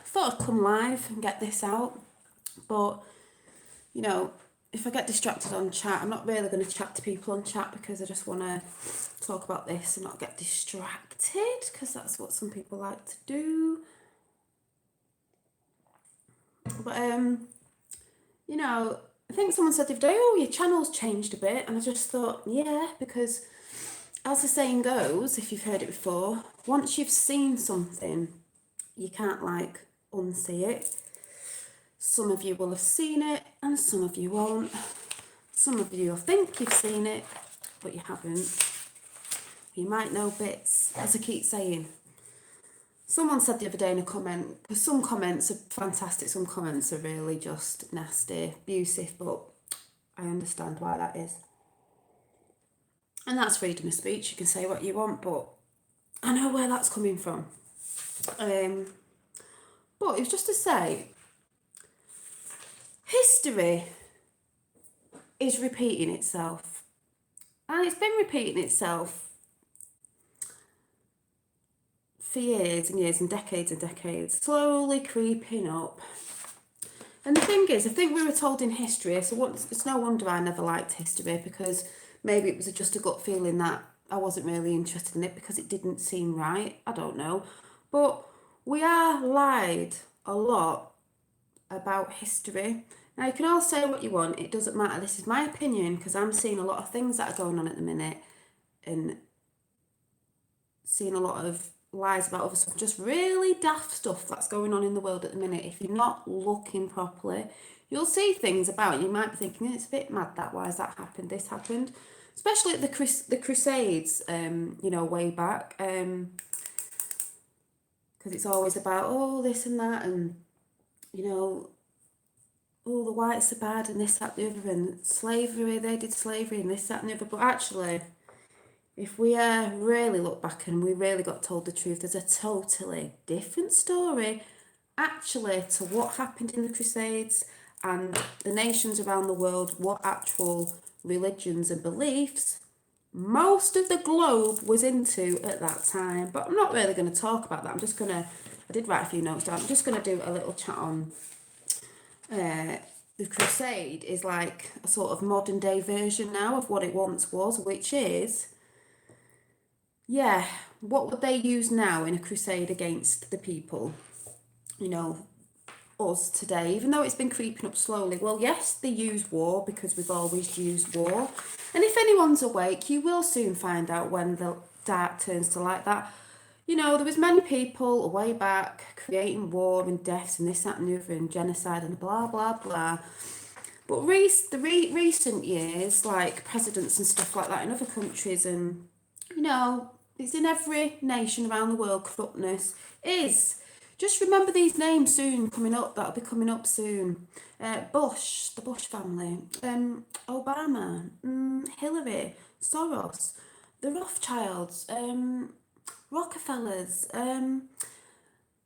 thought I'd come live and get this out, but you know, if I get distracted on chat, I'm not really going to chat to people on chat because I just want to talk about this and not get distracted, because that's what some people like to do. But you know, I think someone said the other day, oh, your channel's changed a bit, and I just thought, yeah, because as the saying goes, if you've heard it before, once you've seen something, you can't like unsee it. Some of you will have seen it and some of you won't. Some of you will think you've seen it, but you haven't. You might know bits, as I keep saying. Someone said the other day in a comment, because some comments are fantastic, some comments are really just nasty, abusive, but I understand why that is. And that's freedom of speech, you can say what you want, but I know where that's coming from. But it was just to say, history is repeating itself. And it's been repeating itself for years and years and decades, slowly creeping up. And the thing is, I think we were told in history, so it's no wonder I never liked history, because maybe it was just a gut feeling that I wasn't really interested in it because it didn't seem right. I don't know. But we are lied a lot about history. Now, you can all say what you want, it doesn't matter. This is my opinion, because I'm seeing a lot of things that are going on at the minute and seeing a lot of lies about other stuff, just really daft stuff that's going on in the world at the minute. If you're not looking properly, you'll see things about it. You might be thinking, it's a bit mad that, why has that happened, this happened. Especially at the Crusades, you know, way back, because it's always about, oh, this and that, and, you know, oh, the whites are bad, and this, that, the other, and slavery, they did slavery, and this, that, and the other. But actually, if we really look back and we really got told the truth, there's a totally different story, actually, to what happened in the Crusades and the nations around the world, what actual religions and beliefs most of the globe was into at that time. But I'm not really going to talk about that. I did write a few notes down. I'm just going to do a little chat on the Crusade is like a sort of modern day version now of what it once was, which is, yeah, what would they use now in a crusade against the people? You know, us today, even though it's been creeping up slowly. Well, yes, they use war because we've always used war. And if anyone's awake, you will soon find out when the dark turns to light that, you know, there was many people way back creating war and deaths and this, that and the other and genocide and blah, blah, blah. But recent years, like presidents and stuff like that in other countries, and, you know, it's in every nation around the world, corruptness is. Just remember these names soon coming up, that'll be coming up soon. Bush, the Bush family, Obama, Hillary, Soros, the Rothschilds, Rockefellers,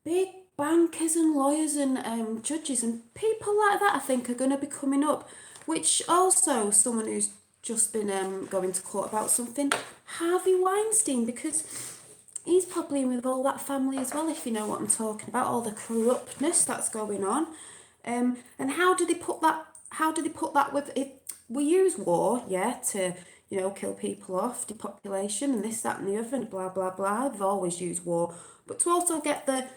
big bankers and lawyers and judges and people like that, I think, are going to be coming up. Which also, someone who's just been going to court about something, Harvey Weinstein, because he's probably in with all that family as well, if you know what I'm talking about, all the corruptness that's going on. And how do they put that with it? We use war, yeah, to, you know, kill people off, depopulation and this, that and the other and blah, blah, blah. They've always used war. But to also get the, I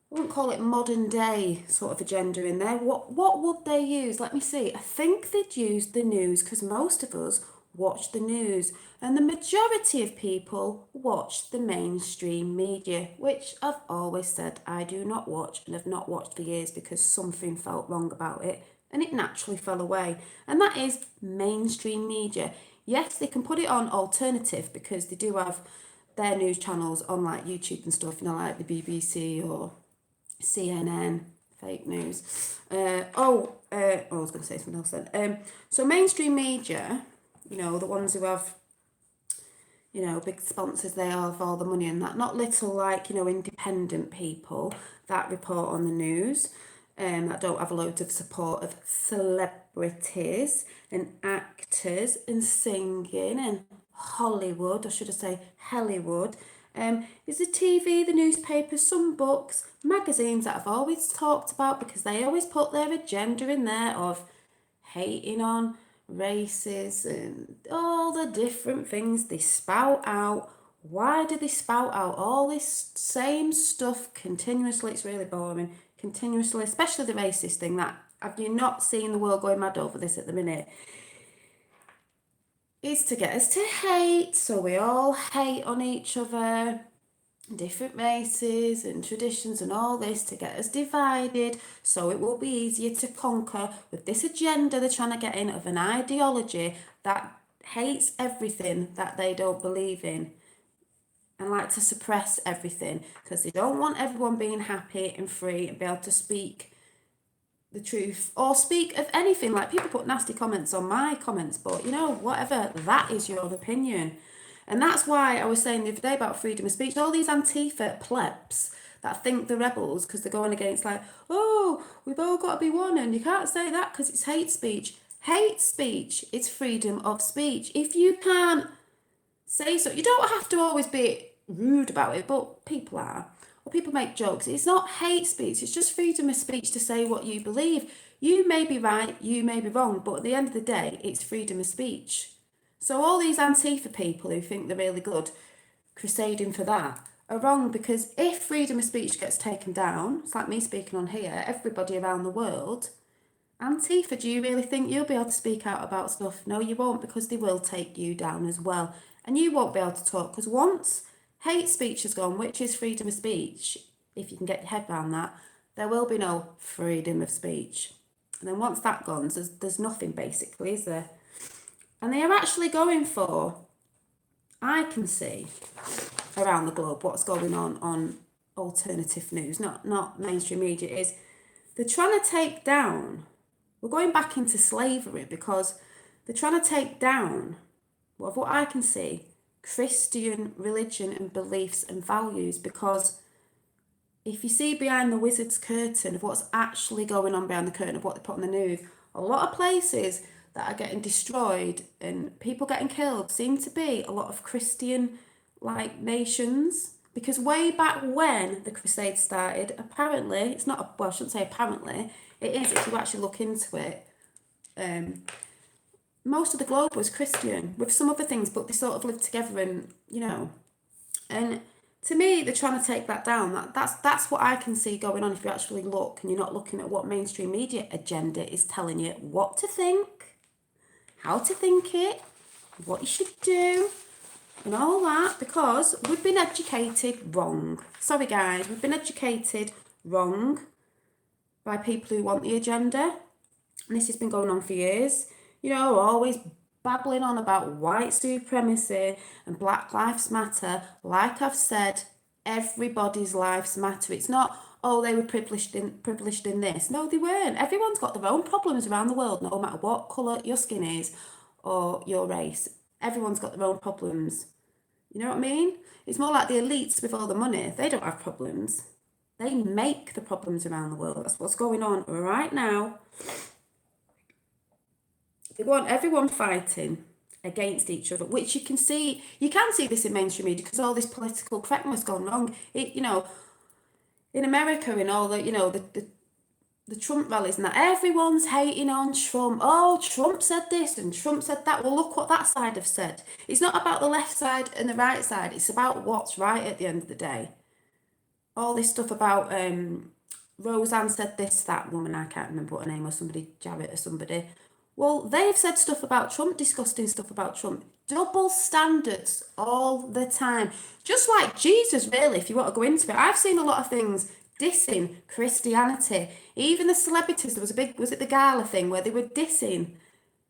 wouldn't call it modern day sort of agenda in there, what would they use? Let me see. I think they'd use the news, because most of us watch the news, and the majority of people watch the mainstream media, which I've always said I do not watch and have not watched for years because something felt wrong about it and it naturally fell away. And that is mainstream media. Yes, they can put it on alternative because they do have their news channels on like YouTube and stuff, you know, like the BBC or CNN, fake news. I was going to say something else then. So mainstream media, you know, the ones who have, you know, big sponsors, they have all the money and that. Not little, like, you know, independent people that report on the news, that don't have a load of support of celebrities and actors and singing and Hollywood, or should I say Hollywood, It's the TV, the newspapers, some books, magazines that I've always talked about because they always put their agenda in there of hating on races and all the different things they spout out. Why do they spout out all this same stuff continuously? It's really boring. Continuously, especially the racist thing. That have you not seen the world going mad over this at the minute? It's to get us to hate, so we all hate on each other, different races and traditions and all this to get us divided so it will be easier to conquer with this agenda they're trying to get in of an ideology that hates everything that they don't believe in and like to suppress everything because they don't want everyone being happy and free and be able to speak the truth or speak of anything. Like people put nasty comments on my comments, but you know, whatever, that is your opinion. And that's why I was saying the other day about freedom of speech. All these Antifa plebs that think they're rebels because they're going against like, oh, we've all got to be one and you can't say that because it's hate speech. Hate speech is freedom of speech. If you can't say so, you don't have to always be rude about it, but people are. Or people make jokes. It's not hate speech, it's just freedom of speech to say what you believe. You may be right, you may be wrong, but at the end of the day, it's freedom of speech. So all these Antifa people who think they're really good, crusading for that, are wrong because if freedom of speech gets taken down, it's like me speaking on here, everybody around the world, Antifa, do you really think you'll be able to speak out about stuff? No, you won't because they will take you down as well. And you won't be able to talk because once hate speech has gone, which is freedom of speech, if you can get your head around that, there will be no freedom of speech. And then once that gone, there's nothing basically, is there? And they are actually going for, I can see around the globe what's going on alternative news, not mainstream media, is they're trying to take down, we're going back into slavery because they're trying to take down, well, what I can see, Christian religion and beliefs and values, because if you see behind the wizard's curtain of what's actually going on behind the curtain of what they put on the news, a lot of places that are getting destroyed and people getting killed seem to be a lot of Christian like nations. Because way back when the Crusades started, apparently, it's not, well, I shouldn't say apparently, it is if you actually look into it, most of the globe was Christian with some other things, but they sort of lived together and, you know, and to me, they're trying to take that down. That's what I can see going on if you actually look and you're not looking at what mainstream media agenda is telling you what to think, how to think it, what you should do, and all that, because we've been educated wrong. Sorry guys, we've been educated wrong by people who want the agenda. And this has been going on for years. You know, always babbling on about white supremacy and Black Lives Matter. Like I've said, everybody's lives matter. It's not, oh, they were privileged in this. No, they weren't. Everyone's got their own problems around the world, no matter what colour your skin is or your race. Everyone's got their own problems. You know what I mean? It's more like the elites with all the money. They don't have problems. They make the problems around the world. That's what's going on right now. They want everyone fighting against each other, which you can see this in mainstream media because all this political correctness gone wrong. It, you know, in America and all the, you know, the Trump rallies and that, everyone's hating on Trump. Oh, Trump said this and Trump said that. Well, look what that side have said. It's not about the left side and the right side. It's about what's right at the end of the day. All this stuff about Roseanne said this, that woman, I can't remember what her name was, somebody, Jarrett or somebody. Well, they've said stuff about Trump, disgusting stuff about Trump. Double standards all the time. Just like Jesus, really, if you want to go into it. I've seen a lot of things dissing Christianity. Even the celebrities, there was a big, was it the gala thing where they were dissing,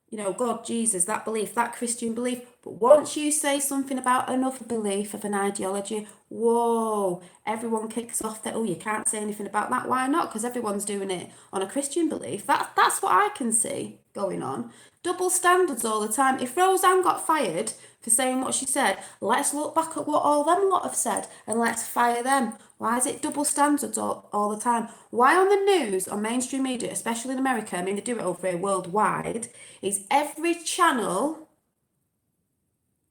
you know, God, Jesus, that belief, that Christian belief. But once you say something about another belief of an ideology, whoa, everyone kicks off that, oh, you can't say anything about that. Why not? Because everyone's doing it on a Christian belief. That's what I can see going on. Double standards all the time. If Roseanne got fired for saying what she said, let's look back at what all them lot have said and let's fire them. Why is it double standards all the time? Why on the news, on mainstream media, especially in America, I mean, they do it over here worldwide, is every channel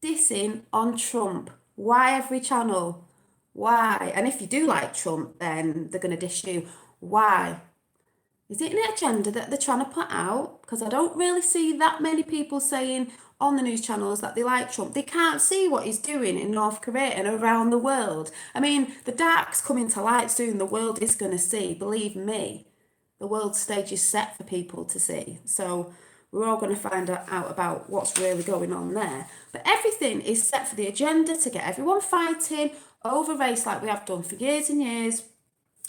dissing on Trump? Why every channel? Why? And if you do like Trump, then they're going to dish you. Why? Is it an agenda that they're trying to put out? Because I don't really see that many people saying on the news channels that they like Trump. They can't see what he's doing in North Korea and around the world. I mean, the dark's coming to light soon. The world is going to see, believe me. The world stage is set for people to see. So we're all going to find out about what's really going on there. But everything is set for the agenda to get everyone fighting over race like we have done for years and years,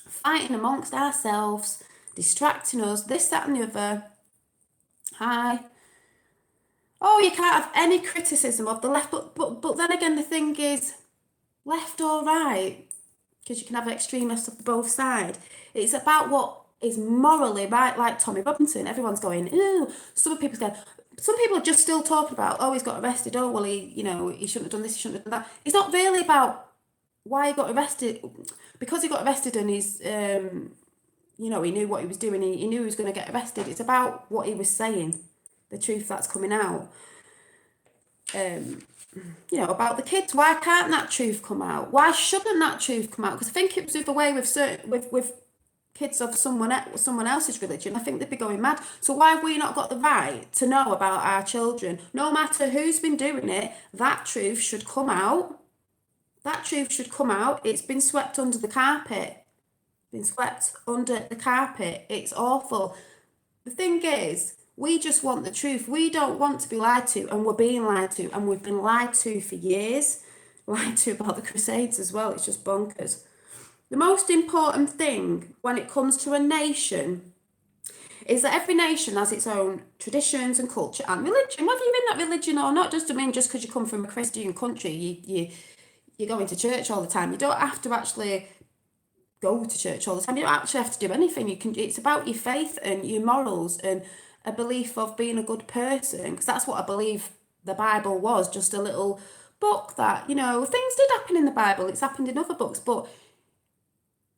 fighting amongst ourselves, distracting us, this, that, and the other. Hi. Oh, you can't have any criticism of the left, but then again, the thing is, left or right, because you can have extremists of both sides. It's about what is morally right, like Tommy Robinson. Everyone's going, ooh. Some people are just still talking about, oh, he's got arrested. Oh, well, he shouldn't have done this, he shouldn't have done that. It's not really about why he got arrested, because he got arrested and he's, he knew what he was doing. He knew he was going to get arrested. It's about what he was saying, the truth that's coming out. About the kids. Why can't that truth come out? Why shouldn't that truth come out? Because I think it was the way with kids of someone else's religion. I think they'd be going mad. So why have we not got the right to know about our children? No matter who's been doing it, that truth should come out. That truth should come out. It's been swept under the carpet. It's awful. The thing is, we just want the truth. We don't want to be lied to, and we're being lied to, and we've been lied to for years. Lied to about the Crusades as well. It's just bonkers. The most important thing when it comes to a nation is that every nation has its own traditions and culture and religion. Whether you're in that religion or not, just because you come from a Christian country, you're going to church all the time. You don't have to actually go to church all the time. You don't actually have to do anything. It's about your faith and your morals and a belief of being a good person, because that's what I believe the Bible was, just a little book that, things did happen in the Bible. It's happened in other books, but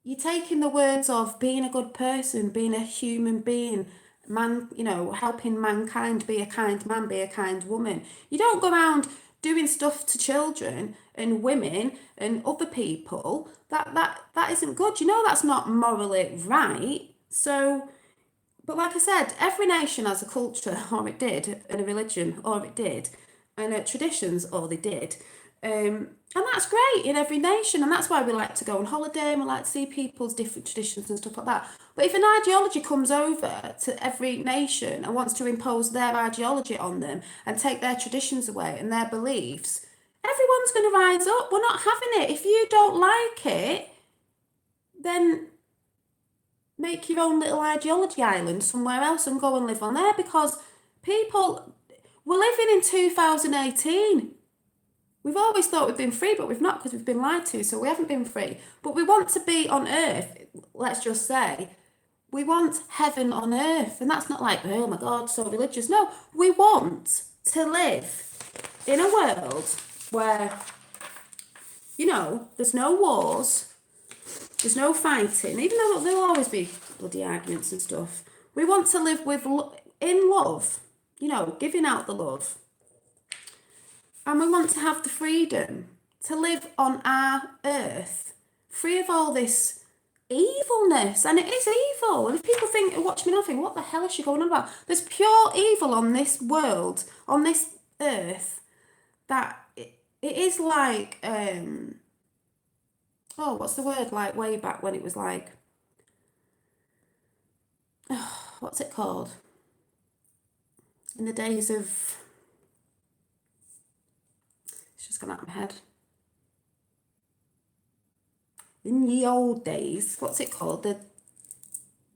you're taking the words of being a good person, being a human being, man, helping mankind, be a kind man, be a kind woman. You don't go around doing stuff to children and women and other people. That isn't good. That's not morally right. So, but like I said, every nation has a culture, or it did, and a religion, or it did, and traditions, or they did. And that's great in every nation, and that's why we like to go on holiday and we like to see people's different traditions and stuff like that. But if an ideology comes over to every nation and wants to impose their ideology on them and take their traditions away and their beliefs, everyone's going to rise up. We're not having it. If you don't like it, then make your own little ideology island somewhere else and go and live on there, because we're living in 2018. We've always thought we've been free, but we've not, because we've been lied to, so we haven't been free. But we want to be on earth, let's just say. We want heaven on earth, and that's not like, oh my God, so religious. No, we want to live in a world where, there's no wars, there's no fighting, even though there'll always be bloody arguments and stuff. We want to live in love, giving out the love. And we want to have the freedom to live on our earth, free of all this evilness. And it is evil. And if people watch me now, think, what the hell is she going on about? There's pure evil on this world, on this earth, that it is like, what's the word? Like way back when it was like, what's it called? In the days of... It's just gone out of my head. In the old days, what's it called?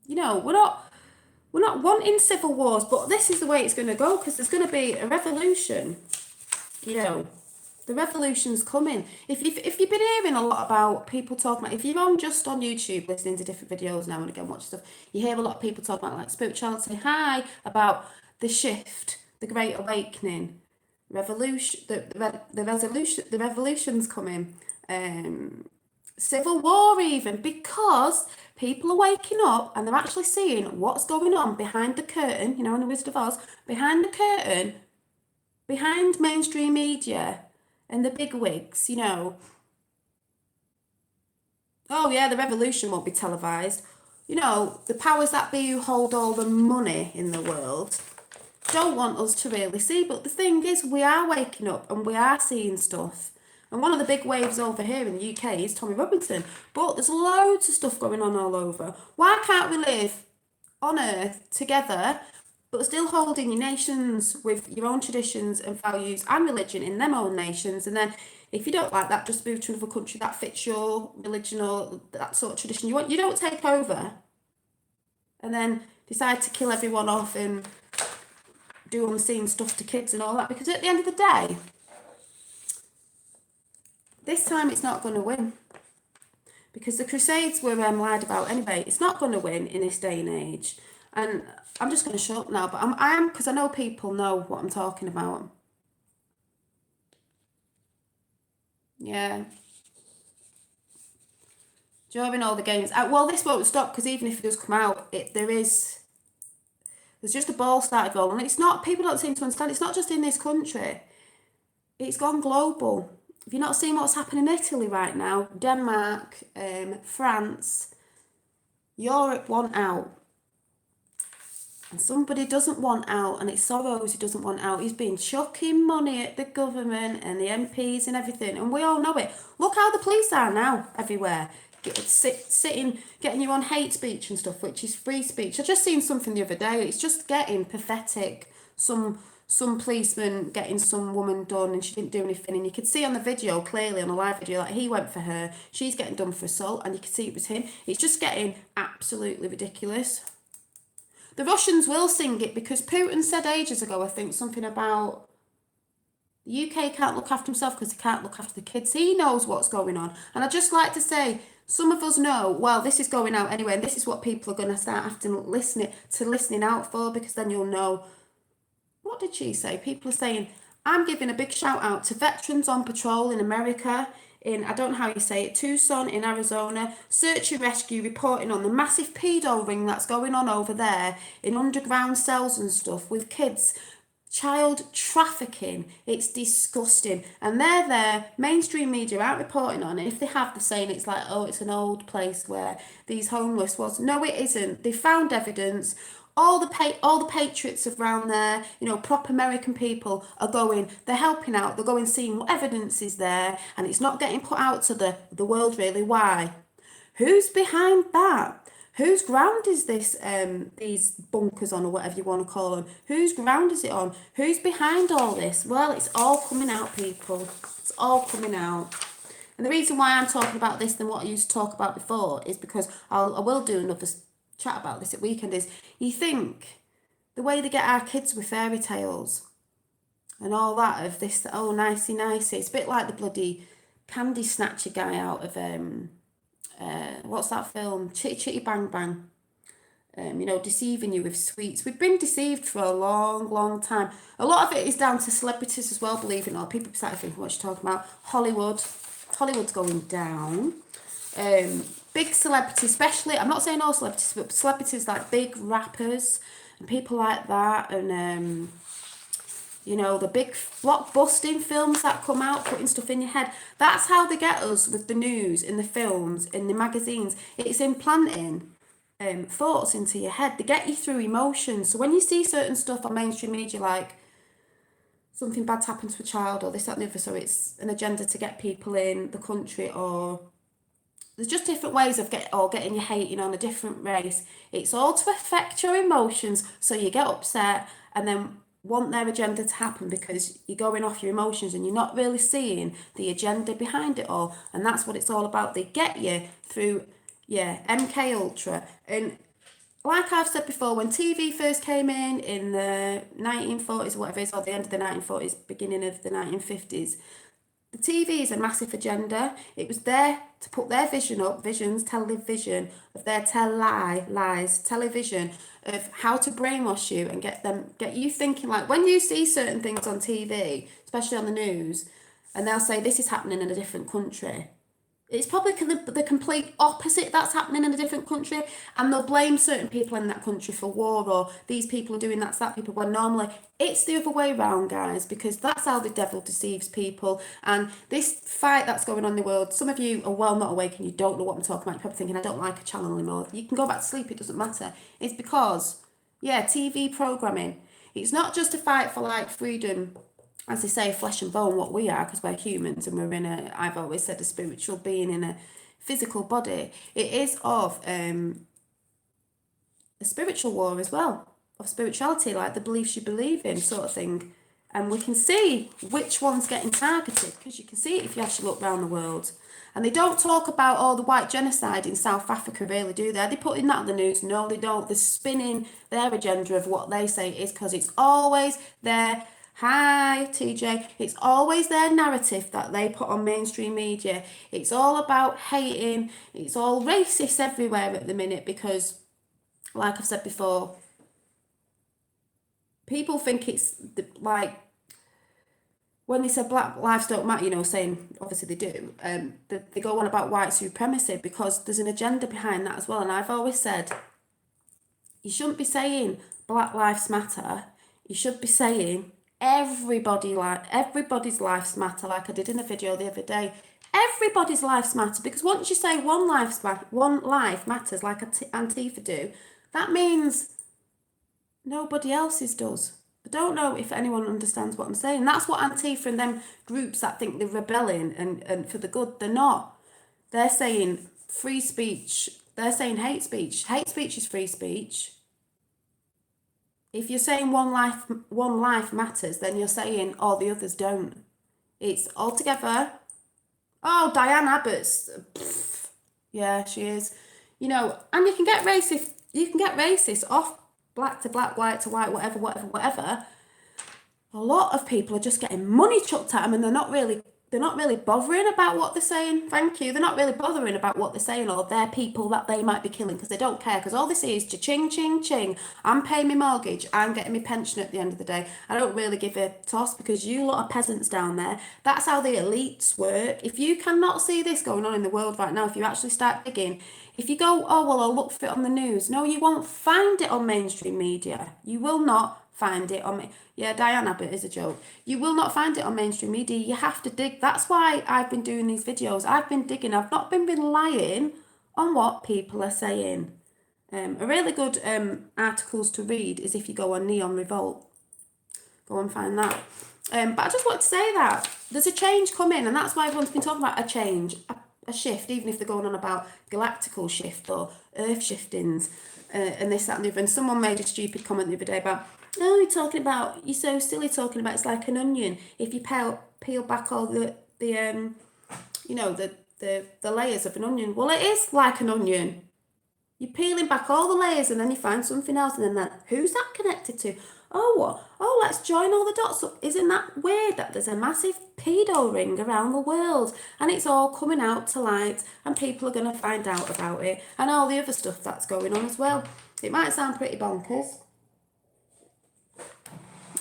We're not wanting civil wars, but this is the way it's going to go, because there's going to be a revolution. The revolution's coming. If you've been hearing a lot about people talking about, if you're just on YouTube listening to different videos now and again, watch stuff, you hear a lot of people talking about like spirituality, about the shift, the Great Awakening, revolution, the revolution's coming, civil war even, because people are waking up and they're actually seeing what's going on behind the curtain, in the Wizard of Oz, behind the curtain, behind mainstream media and the big wigs, Oh yeah, the revolution won't be televised. You know, the powers that be who hold all the money in the world don't want us to really see. But the thing is, we are waking up and we are seeing stuff. And one of the big waves over here in the UK is Tommy Robinson. But there's loads of stuff going on all over. Why can't we live on earth together, but still holding your nations with your own traditions and values and religion in them own nations? And then if you don't like that, just move to another country that fits your religion or that sort of tradition you want. You don't take over and then decide to kill everyone off and do unseen stuff to kids and all that, because at the end of the day, this time it's not going to win, because the Crusades were lied about anyway. It's not going to win in this day and age. And I'm just going to shut up now, but I am, because I know people know what I'm talking about. Yeah, during all the games. Well, this won't stop, because even if it does come out, there's just a ball started rolling. It's not, people don't seem to understand, it's not just in this country. It's gone global. Have you not seen what's happening in Italy right now? Denmark, France, Europe want out. And somebody doesn't want out, and it's Soros who doesn't want out. He's been chucking money at the government and the MPs and everything, and we all know it. Look how the police are now everywhere. Sitting, getting you on hate speech and stuff, which is free speech. I just seen something the other day. It's just getting pathetic. Some policeman getting some woman done and she didn't do anything, and you could see on the video clearly, on a live video, like he went for her, she's getting done for assault, and you could see it was him. It's just getting absolutely ridiculous. The Russians will sing it, because Putin said ages ago, I think, something about the UK can't look after himself because he can't look after the kids. He knows what's going on. And I'd just like to say, some of us know, well, this is going out anyway, and this is what people are going to start having to listening out for, because then you'll know. What did she say? People are saying, I'm giving a big shout out to veterans on patrol in America, in, I don't know how you say it, Tucson in Arizona, search and rescue, reporting on the massive pedo ring that's going on over there in underground cells and stuff with kids. Child trafficking. It's disgusting. And they're there, mainstream media aren't reporting on it. If they have, they're saying it's like, oh, it's an old place where these homeless was. No, it isn't. They found evidence. All the patriots around there, you know, proper American people are going, they're helping out, they're going, seeing what evidence is there, and it's not getting put out to the world really. Why? Who's behind that? Whose ground is this, these bunkers on, or whatever you want to call them? Whose ground is it on? Who's behind all this? Well, it's all coming out, people. It's all coming out. And the reason why I'm talking about this than what I used to talk about before is because I will do another chat about this at weekend, is you think the way they get our kids with fairy tales and all that, of this, oh, nicey nicey, it's a bit like the bloody candy snatcher guy out of what's that film, Chitty Chitty Bang Bang, you know, deceiving you with sweets. We've been deceived for a long time. A lot of it is down to celebrities as well, believe it or not. People start thinking what you're talking about. Hollywood's going down. Big celebrities, especially, I'm not saying all celebrities, but celebrities like big rappers and people like that, and you know, the big blockbusting films that come out, putting stuff in your head. That's how they get us with the news, in the films, in the magazines. It's implanting thoughts into your head. They get you through emotions. So when you see certain stuff on mainstream media, like something bad's happened to a child, or this, that, and the other, so it's an agenda to get people in the country, or there's just different ways of getting you hating on a different race. It's all to affect your emotions, so you get upset and then want their agenda to happen, because you're going off your emotions and you're not really seeing the agenda behind it all. And that's what it's all about. They get you through, yeah, MK Ultra. And like I've said before, when TV first came in the 1940s or whatever it is, or the end of the 1940s, beginning of the 1950s, the TV is a massive agenda. It was there to put their television of their lies, television of how to brainwash you and get you thinking, like when you see certain things on TV, especially on the news, and they'll say this is happening in a different country. It's probably the complete opposite that's happening in a different country, and they'll blame certain people in that country for war, or these people are doing that to that people, when normally it's the other way around, guys, because that's how the devil deceives people. And this fight that's going on in the world, some of you are well not awake and you don't know what I'm talking about. You're probably thinking, I don't like a channel anymore. You can go back to sleep, it doesn't matter. It's because, yeah, TV programming, it's not just a fight for like freedom, as they say, flesh and bone, what we are, because we're humans and we're in a, I've always said, a spiritual being in a physical body. It is of a spiritual war as well, of spirituality, like the beliefs you believe in, sort of thing. And we can see which one's getting targeted, because you can see it if you actually look around the world. And they don't talk about all the white genocide in South Africa, really, do they? Are they putting that on the news? No, they don't. They're spinning their agenda of what they say is, because it's always their, hi TJ, it's always their narrative that they put on mainstream media. It's all about hating. It's all racist everywhere at the minute, because, like I've said before, people think it's like when they said black lives don't matter, you know, saying obviously they do, they go on about white supremacy, because there's an agenda behind that as well. And I've always said, you shouldn't be saying black lives matter. You should be saying everybody's lives matter, like I did in the video the other day. Everybody's lives matter, because once you say one life matters, like Antifa do, that means nobody else's does. I don't know if anyone understands what I'm saying. That's what Antifa and them groups that think they're rebelling and for the good, they're not. They're saying free speech. They're saying hate speech. Hate speech is free speech. If you're saying one life matters, then you're saying all the others don't. It's all together. Oh, Diane Abbott's, pff, yeah, she is. You know, and you can get racist. You can get racist off black to black, white to white, whatever, whatever, whatever. A lot of people are just getting money chucked at them, and they're not really bothering about what they're saying. Thank you. They're not really bothering about what they're saying, or their people that they might be killing, because they don't care. Because all they see is ching, ching, ching. I'm paying my mortgage. I'm getting my pension at the end of the day. I don't really give a toss, because you lot of peasants down there, that's how the elites work. If you cannot see this going on in the world right now, if you actually start digging, if you go, oh, well, I'll look for it on the news. No, you won't find it on mainstream media. You will not find it on me. Yeah, Diane Abbott is a joke. You will not find it on mainstream media. You have to dig. That's why I've been doing these videos. I've been digging. I've not been relying on what people are saying. A really good articles to read is if you go on Neon Revolt. Go and find that. But I just want to say that there's a change coming, and that's why everyone's been talking about a change, a shift, even if they're going on about galactical shift or earth shiftings and this, that, and the other. And someone made a stupid comment the other day about, oh, you're so silly talking about it's like an onion. If you peel back all the you know, the layers of an onion. Well, it is like an onion. You're peeling back all the layers and then you find something else, and then who's that connected to? Oh, what? Oh, let's join all the dots up. Isn't that weird that there's a massive pedo ring around the world and it's all coming out to light and people are going to find out about it and all the other stuff that's going on as well. It might sound pretty bonkers,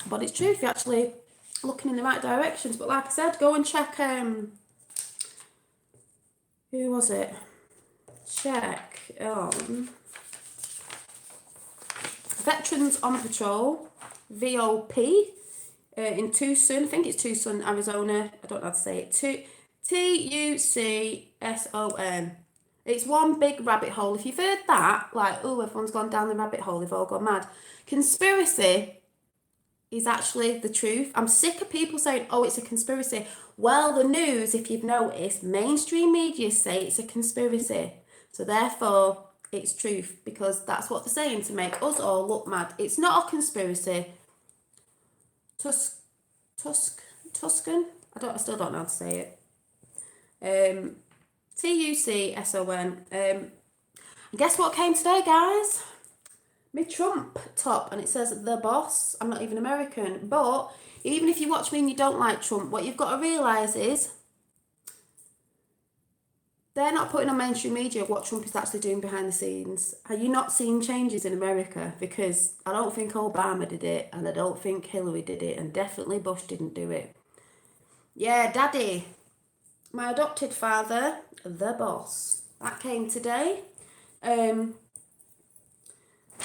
but it's true if you're actually looking in the right directions. But like I said, go and check, who was it? Check on Veterans on Patrol, VOP, in Tucson. I think it's Tucson, Arizona. I don't know how to say it. Tucson. It's one big rabbit hole. If you've heard that, like, oh, everyone's gone down the rabbit hole, they've all gone mad. Conspiracy is actually the truth. I'm sick of people saying, oh, it's a conspiracy. Well, the news, if you've noticed, mainstream media say it's a conspiracy. So therefore, it's truth, because that's what they're saying to make us all look mad. It's not a conspiracy. Tuscan? I still don't know how to say it. Tucson. And guess what came today, guys? My Trump top, and it says the boss. I'm not even American, but even if you watch me and you don't like Trump, what you've got to realise is they're not putting on mainstream media what Trump is actually doing behind the scenes. Are you not seeing changes in America? Because I don't think Obama did it, and I don't think Hillary did it, and definitely Bush didn't do it. Yeah, Daddy. my adopted father, the boss. That came today. Some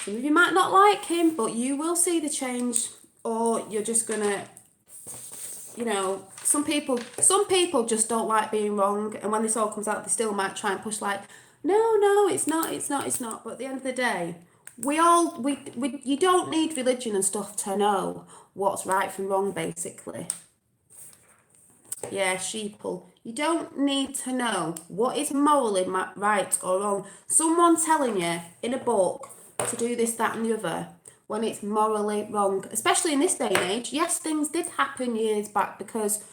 of you might not like him, but you will see the change, or you're just gonna, some people just don't like being wrong, and when this all comes out, they still might try and push like, no, it's not. But at the end of the day, you don't need religion and stuff to know what's right from wrong, basically. Yeah, sheeple. You don't need to know what is morally right or wrong. Someone telling you in a book to do this, that, and the other when it's morally wrong, especially in this day and age. Yes, things did happen years back because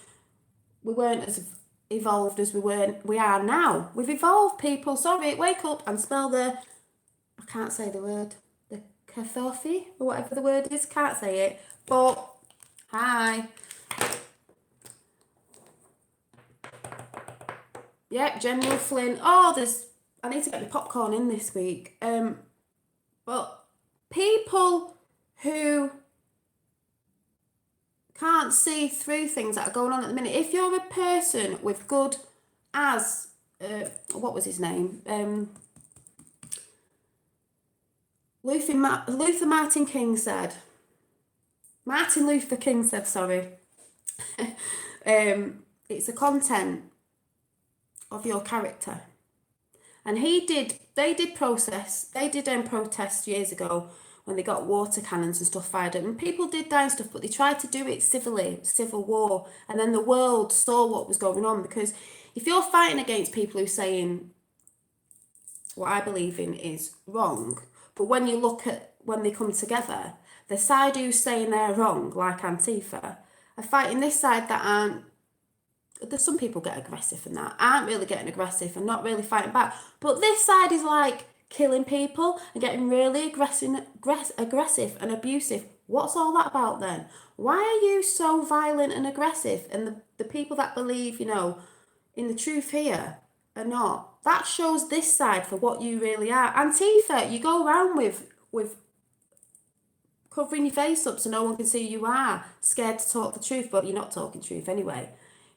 we weren't as evolved as we are now. We've evolved, people. Sorry, wake up and smell I can't say the word, the kathofi or whatever the word is. Can't say it, but hi. Yep, General Flynn. Oh, I need to get the popcorn in this week. But people who can't see through things that are going on at the minute. If you're a person with good as, what was his name? Martin Luther King said, sorry. It's the content of your character. And they did protest years ago when they got water cannons and stuff fired at them. And people did die and stuff, but they tried to do it civilly, civil war. And then the world saw what was going on, because if you're fighting against people who are saying what I believe in is wrong, but when you look at when they come together, the side who's saying they're wrong, like Antifa, are fighting this side that aren't. There's some people get aggressive and that aren't really getting aggressive and not really fighting back. But this side is like killing people and getting really aggressive and abusive. What's all that about then? Why are you so violent and aggressive? And the people that believe, in the truth here are not. That shows this side for what you really are. Antifa, you go around with covering your face up so no one can see who you are, scared to talk the truth, but you're not talking truth anyway.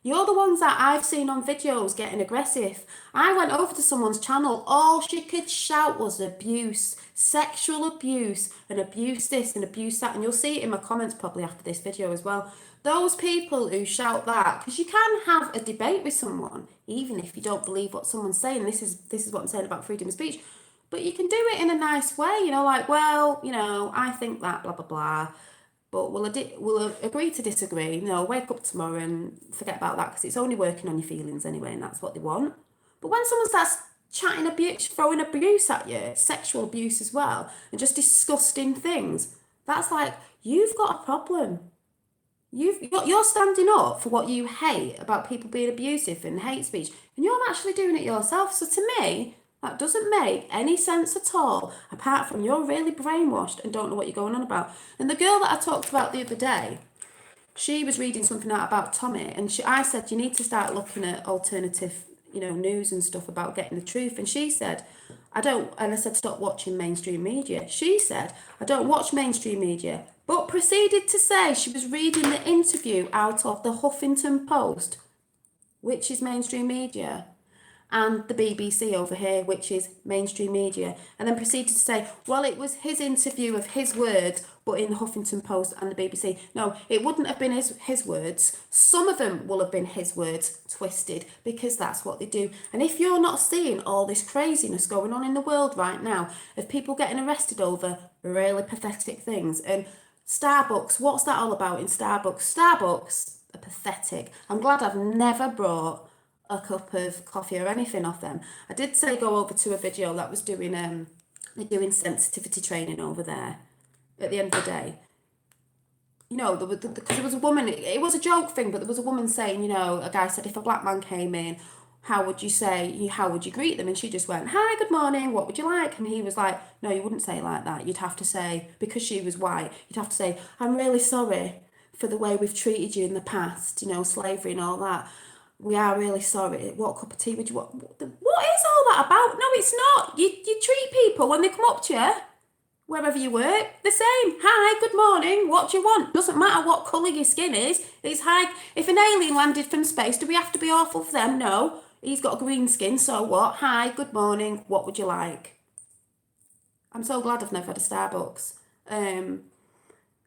You're the ones that I've seen on videos getting aggressive. I went over to someone's channel, all she could shout was abuse, sexual abuse, and abuse this and abuse that. And you'll see it in my comments probably after this video as well. Those people who shout that, because you can have a debate with someone, even if you don't believe what someone's saying. This is what I'm saying about freedom of speech. But you can do it in a nice way, I think that, blah, blah, blah. But we'll agree to disagree. Wake up tomorrow and forget about that, because it's only working on your feelings anyway, and that's what they want. But when someone starts chatting abuse, throwing abuse at you, sexual abuse as well, and just disgusting things, that's like, you've got a problem. You're standing up for what you hate about people being abusive and hate speech, and you're actually doing it yourself. So to me, that doesn't make any sense at all, apart from you're really brainwashed and don't know what you're going on about. And the girl that I talked about the other day, she was reading something out about Tommy, and I said, you need to start looking at alternative, news and stuff about getting the truth. And she said, and I said, stop watching mainstream media. She said, I don't watch mainstream media, but proceeded to say she was reading the interview out of the Huffington Post, which is mainstream media, and the BBC over here, which is mainstream media, and then proceeded to say, well, it was his interview of his words, but in the Huffington Post and the BBC. No, it wouldn't have been his words. Some of them will have been his words twisted, because that's what they do. And if you're not seeing all this craziness going on in the world right now, of people getting arrested over really pathetic things, and Starbucks, what's that all about in Starbucks? Starbucks are pathetic. I'm glad I've never brought a cup of coffee or anything off them. I did say go over to a video that was doing they're doing sensitivity training over there at the end of the day. Because there was a woman, it was a joke thing, but there was a woman saying, a guy said, if a black man came in, how would you greet them? And she just went, hi, good morning, what would you like? And he was like, no, you wouldn't say it like that. You'd have to say, because she was white, you'd have to say, I'm really sorry for the way we've treated you in the past, slavery and all that. We are really sorry. What cup of tea would you want? What is all that about? No, it's not. You treat people when they come up to you wherever you work, the same. Hi, good morning, what do you want? Doesn't matter what colour your skin is. It's hi. If an alien landed from space, do we have to be awful for them? No. He's got green skin, so what? Hi, good morning, what would you like? I'm so glad I've never had a Starbucks. And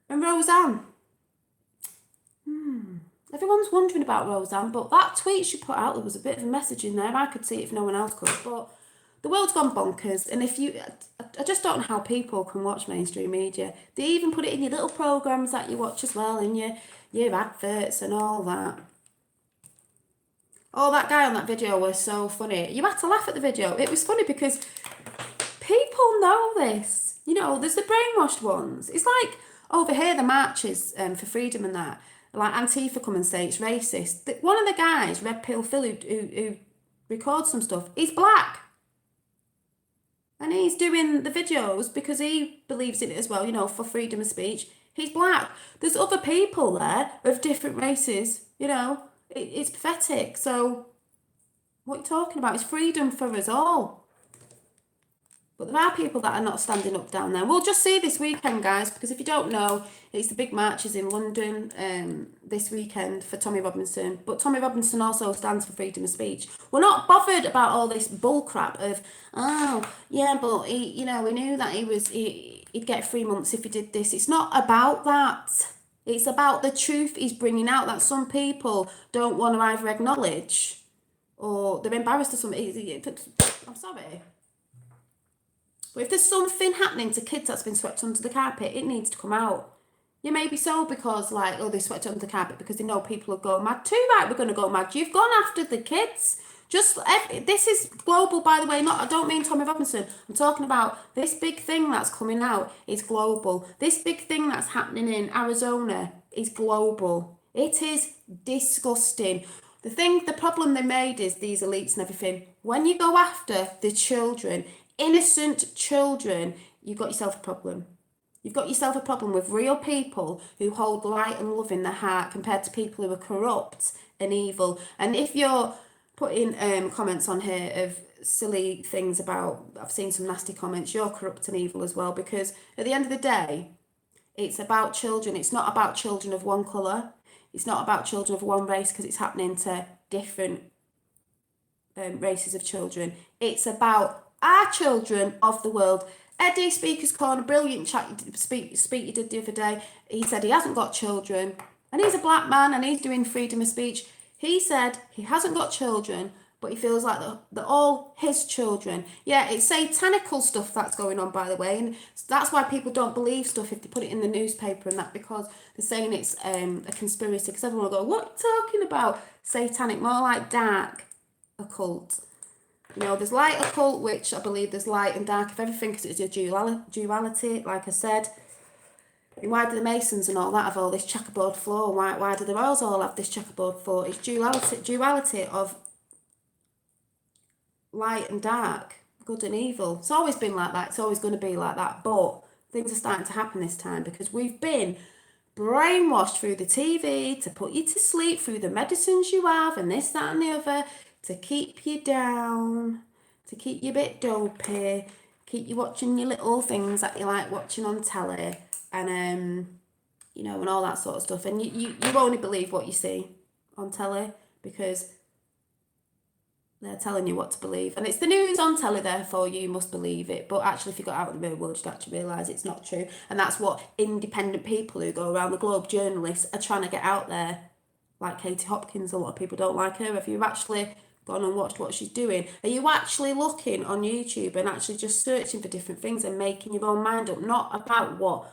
Roseanne. Everyone's wondering about Roseanne, but that tweet she put out, there was a bit of a message in there. I could see it if no one else could, but the world's gone bonkers. And if you, I just don't know how people can watch mainstream media. They even put it in your little programs that you watch as well, in your adverts and all that. Oh, that guy on that video was so funny. You had to laugh at the video. It was funny because people know this. You know, there's the brainwashed ones. It's like over here, the marches for freedom and that. Like Antifa come and say it's racist. One of the guys, Red Pill Phil, who records some stuff, he's black. And he's doing the videos because he believes in it as well, you know, for freedom of speech. He's black. There's other people there of different races, you know. It's pathetic. So, what you're talking about is freedom for us all. But there are people that are not standing up down there. We'll just see this weekend, guys, because if you don't know, it's the big marches in London this weekend for Tommy Robinson. But Tommy Robinson also stands for freedom of speech. We're not bothered about all this bull crap of, oh, yeah, but he, you know, we knew that he'd get 3 months if he did this. It's not about that. It's about the truth he's bringing out that some people don't want to either acknowledge or they're embarrassed or something. I'm sorry. But if there's something happening to kids that's been swept under the carpet, it needs to come out. You may be so because, like, oh, they swept it under the carpet because they know people are going mad too. Right, we're going to go mad. You've gone after the kids. This is global, by the way. I don't mean Tommy Robinson. I'm talking about this big thing that's coming out is global. This big thing that's happening in Arizona is global. It is disgusting. The problem they made is these elites and everything. When you go after the children, innocent children, you've got yourself a problem. You've got yourself a problem with real people who hold light and love in their heart compared to people who are corrupt and evil. And if you're putting comments on here of silly things about, I've seen some nasty comments, you're corrupt and evil as well, because at the end of the day, it's about children. It's not about children of one colour. It's not about children of one race because it's happening to different races of children. It's about our children of the world. Eddie, Speaker's Corner, brilliant speak you did the other day. He said he hasn't got children, and he's a black man, and he's doing freedom of speech. He said he hasn't got children, but he feels like they're all his children. Yeah, it's satanical stuff that's going on, by the way, and that's why people don't believe stuff if they put it in the newspaper and that, because they're saying it's a conspiracy, because everyone will go, what are you talking about? Satanic, more like dark occult. You know, there's light occult, which I believe there's light and dark of everything because it's a duality, like I said. And why do the Masons and all that have all this checkerboard floor? Why do the Royals all have this checkerboard floor? It's duality of light and dark, good and evil. It's always been like that. It's always going to be like that. But things are starting to happen this time because we've been brainwashed through the TV to put you to sleep, through the medicines you have and this, that and the other, to keep you down, to keep you a bit dopey, keep you watching your little things that you like watching on telly, and you know, and all that sort of stuff. And you only believe what you see on telly because they're telling you what to believe. And it's the news on telly, therefore you must believe it. But actually, if you got out in the real world, you'd actually realise it's not true. And that's what independent people who go around the globe, journalists, are trying to get out there. Like Katie Hopkins, a lot of people don't like her. If you've actually gone and watched what she's doing, are you actually looking on YouTube and actually just searching for different things and making your own mind up, not about what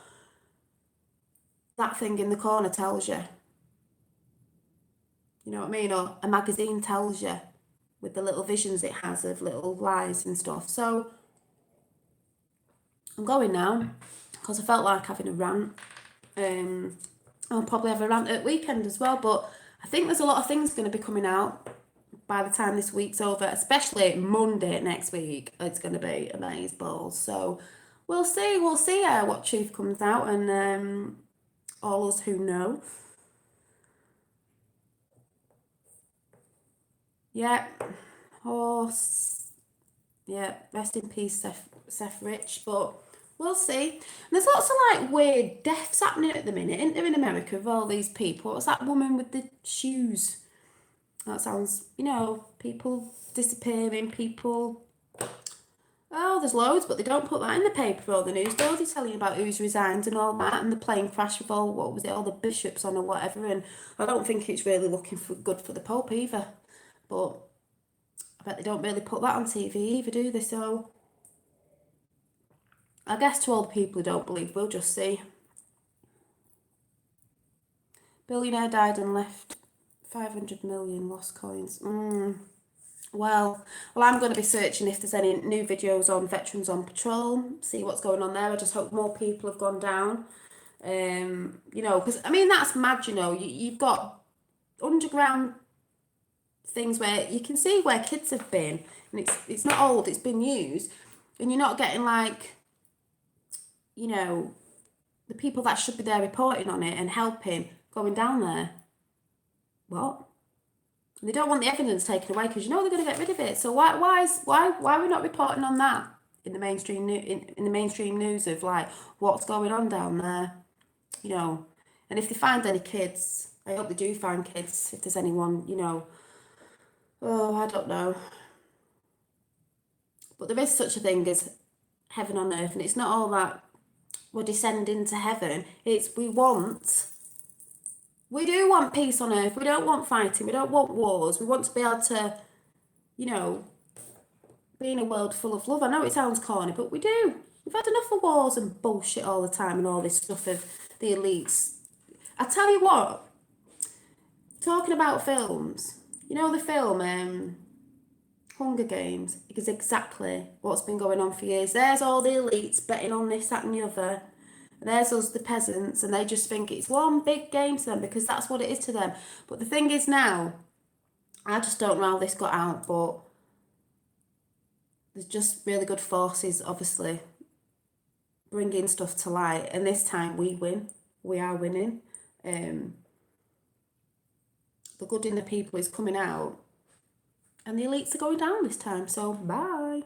that thing in the corner tells you? You know what I mean? Or a magazine tells you, with the little visions it has of little lies and stuff. So I'm going now because I felt like having a rant. I'll probably have a rant at weekend as well, but I think there's a lot of things going to be coming out by the time this week's over, especially Monday next week. It's going to be amaze balls. So we'll see what truth comes out, and all us who know. Yeah, horse. Yeah, rest in peace, Seth Rich. But We'll see. And there's lots of like weird deaths happening at the minute, isn't there, in America of all these people? What's that woman with the shoes? That sounds, people disappearing, people. Oh, there's loads, but they don't put that in the paper or the news, though. They're telling you about who's resigned and all that, and the plane crash with all, what was it, all the bishops on or whatever. And I don't think it's really looking for good for the Pope either. But I bet they don't really put that on TV either, do they? So I guess to all the people who don't believe, we'll just see. Billionaire died and left 500 million lost coins. Well, I'm going to be searching if there's any new videos on Veterans on Patrol, see what's going on there. I just hope more people have gone down. Because, I mean, that's mad, you've got underground things where you can see where kids have been, and it's not old, it's been used, and you're not getting, like, the people that should be there reporting on it and helping going down there. What? They don't want the evidence taken away because they're going to get rid of it. So why are we not reporting on that in the mainstream in the mainstream news of like what's going on down there? And if they find any kids, I hope they do find kids. If there's anyone, oh, I don't know. But there is such a thing as heaven on earth, and it's not all that we're descending to heaven. It's we do want peace on earth. We don't want fighting. We don't want wars. We want to be able to, be in a world full of love. I know it sounds corny, but we do. We've had enough of wars and bullshit all the time and all this stuff of the elites. I tell you what, talking about films, the film Hunger Games is exactly what's been going on for years. There's all the elites betting on this, that and the other. There's us, the peasants, and they just think it's one big game to them because that's what it is to them. But the thing is now, I just don't know how this got out, but there's just really good forces, obviously, bringing stuff to light. And this time we win. We are winning. The good in the people is coming out. And the elites are going down this time. So, bye.